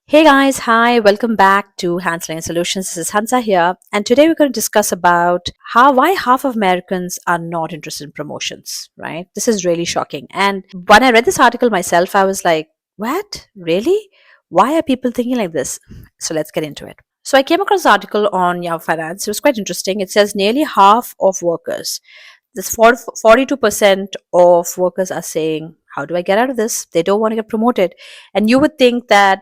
Hey guys, hi, welcome back to Hands Solutions. This is Hansa here, and today we're going to discuss about why half of Americans are not interested in promotions, right? This is really shocking. And when I read this article myself, I was like, what? Really? Why are people thinking like this? So let's get into it. So I came across an article on Yahoo Finance. It was quite interesting. It says nearly half of workers, this 42% of workers are saying, how do I get out of this? They don't want to get promoted. And you would think that,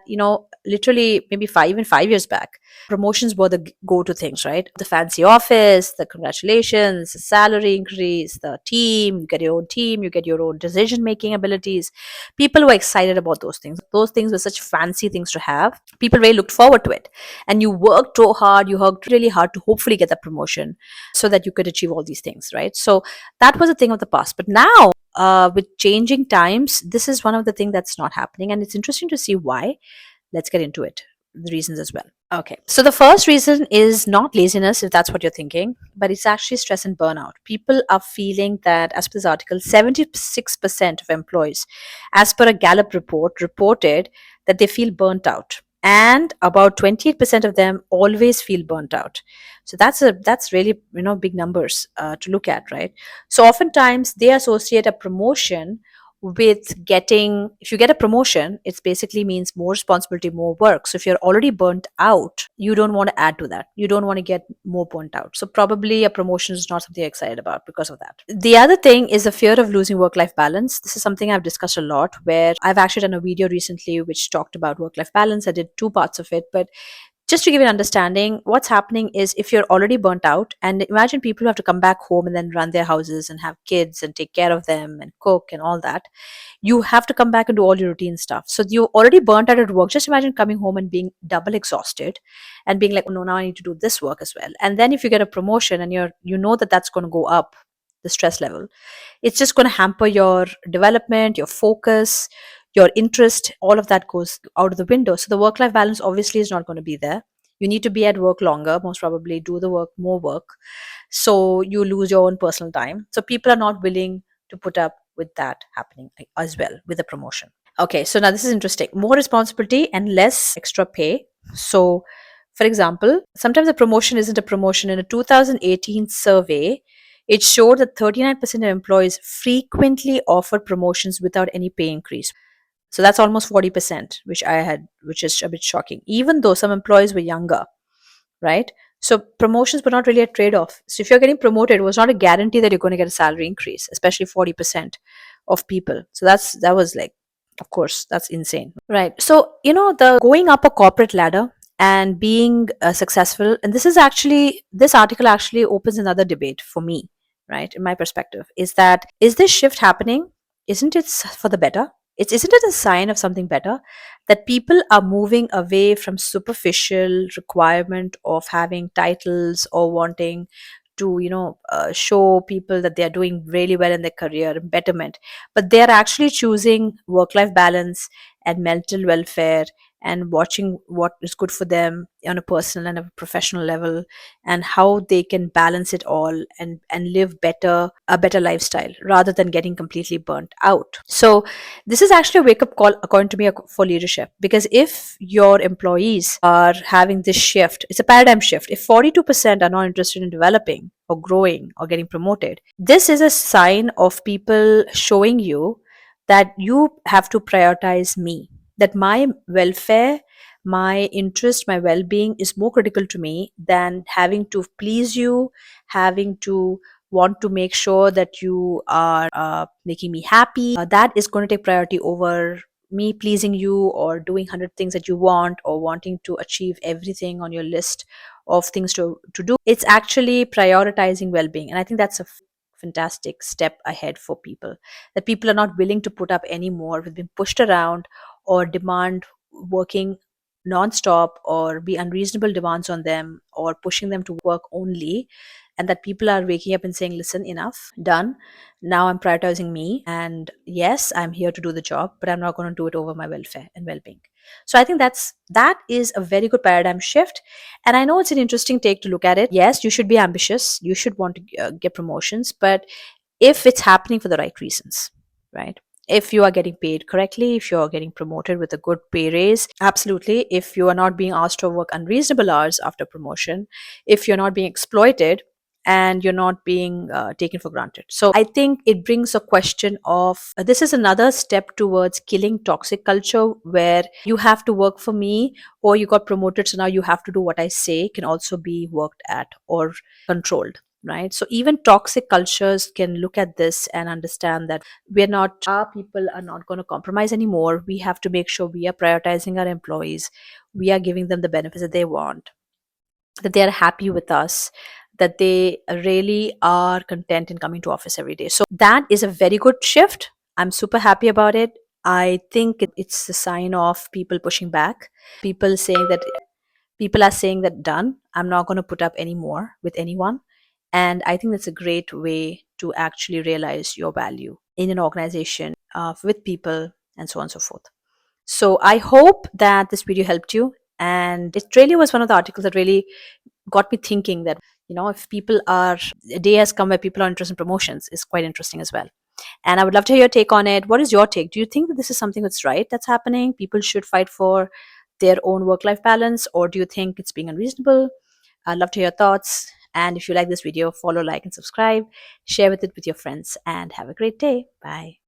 literally maybe 5 years back, promotions were the go-to things, right? The fancy office, the congratulations, the salary increase, the team, you get your own team, you get your own decision-making abilities. People were excited about those things. Those things were such fancy things to have. People really looked forward to it. And you worked so hard, you worked really hard to hopefully get that promotion so that you could achieve all these things, right? So that was a thing of the past. But now, with changing times, this is one of the things that's not happening. And it's interesting to see why. Let's get into it, the reasons as well. Okay. So the first reason is not laziness, if that's what you're thinking, but it's actually stress and burnout. People are feeling that, as per this article, 76% of employees, as per a Gallup report, reported that they feel burnt out. And about 28% of them always feel burnt out. So that's really big numbers to look at, right? So oftentimes they associate a promotion with getting, if you get a promotion, it basically means more responsibility, more work. So if you're already burnt out, you don't want to add to that, you don't want to get more burnt out. So probably a promotion is not something you're excited about because of that. The other thing is the fear of losing work life balance. This is something I've discussed a lot, where I've actually done a video recently which talked about work life balance. I did two parts of it, but just to give you an understanding, what's happening is, if you're already burnt out, and imagine people who have to come back home and then run their houses and have kids and take care of them and cook and all that, you have to come back and do all your routine stuff. So you're already burnt out at work. Just imagine coming home and being double exhausted and being like, oh no, now I need to do this work as well. And then if you get a promotion and you know that that's going to go up the stress level, it's just going to hamper your development, your focus, your interest. All of that goes out of the window. So the work life balance obviously is not going to be there. You need to be at work longer, most probably do the work, more work. So you lose your own personal time. So people are not willing to put up with that happening as well with the promotion. Okay, so now this is interesting. More responsibility and less extra pay. So, for example, sometimes a promotion isn't a promotion. In a 2018 survey, it showed that 39% of employees frequently offer promotions without any pay increase. So that's almost 40%, which is a bit shocking, even though some employees were younger, right? So promotions were not really a trade-off. So if you're getting promoted, it was not a guarantee that you're going to get a salary increase, especially 40% of people. So that was like, of course, that's insane, right? So the going up a corporate ladder and being successful, and this article actually opens another debate for me, right? In my perspective, is this shift happening? Isn't it for the better? Isn't it a sign of something better, that people are moving away from superficial requirement of having titles or wanting to show people that they are doing really well in their career and betterment, but they are actually choosing work life balance and mental welfare and watching what is good for them on a personal and a professional level, and how they can balance it all and live a better lifestyle rather than getting completely burnt out. So this is actually a wake up call, according to me, for leadership, because if your employees are having this shift, it's a paradigm shift. If 42% are not interested in developing or growing or getting promoted, this is a sign of people showing you that you have to prioritize me, that my welfare, my interest, my well being is more critical to me than having to please you, having to want to make sure that you are making me happy. That is going to take priority over me pleasing you or doing 100 things that you want, or wanting to achieve everything on your list of things to do. It's actually prioritizing well-being, and I think that's a fantastic step ahead for people, that people are not willing to put up anymore with being pushed around or demand working non-stop, or be unreasonable demands on them, or pushing them to work only. And that people are waking up and saying, listen, enough, done, now I'm prioritizing me, and yes, I'm here to do the job, but I'm not going to do it over my welfare and well-being. So I think that is a very good paradigm shift. And I know it's an interesting take to look at it. Yes, you should be ambitious, you should want to get promotions, but if it's happening for the right reasons, right? If you are getting paid correctly, if you're getting promoted with a good pay raise, absolutely. If you are not being asked to work unreasonable hours after promotion, if you're not being exploited, and you're not being taken for granted. So I think it brings a question of this is another step towards killing toxic culture where you have to work for me, or you got promoted, so now you have to do what I say, can also be worked at or controlled. Right. So even toxic cultures can look at this and understand that our people are not going to compromise anymore. We have to make sure we are prioritizing our employees. We are giving them the benefits that they want, that they are happy with us, that they really are content in coming to office every day. So that is a very good shift. I'm super happy about it. I think it's a sign of people pushing back, people saying that people are saying that done, I'm not going to put up any more with anyone. And I think that's a great way to actually realize your value in an organization, with people, and so on and so forth. So I hope that this video helped you. And it really was one of the articles that really got me thinking that, if people are, a day has come where people are interested in promotions is quite interesting as well. And I would love to hear your take on it. What is your take? Do you think that this is something that's right, that's happening? People should fight for their own work life balance, or do you think it's being unreasonable? I'd love to hear your thoughts. And if you like this video, follow, like, and subscribe. Share with it with your friends, and have a great day. Bye.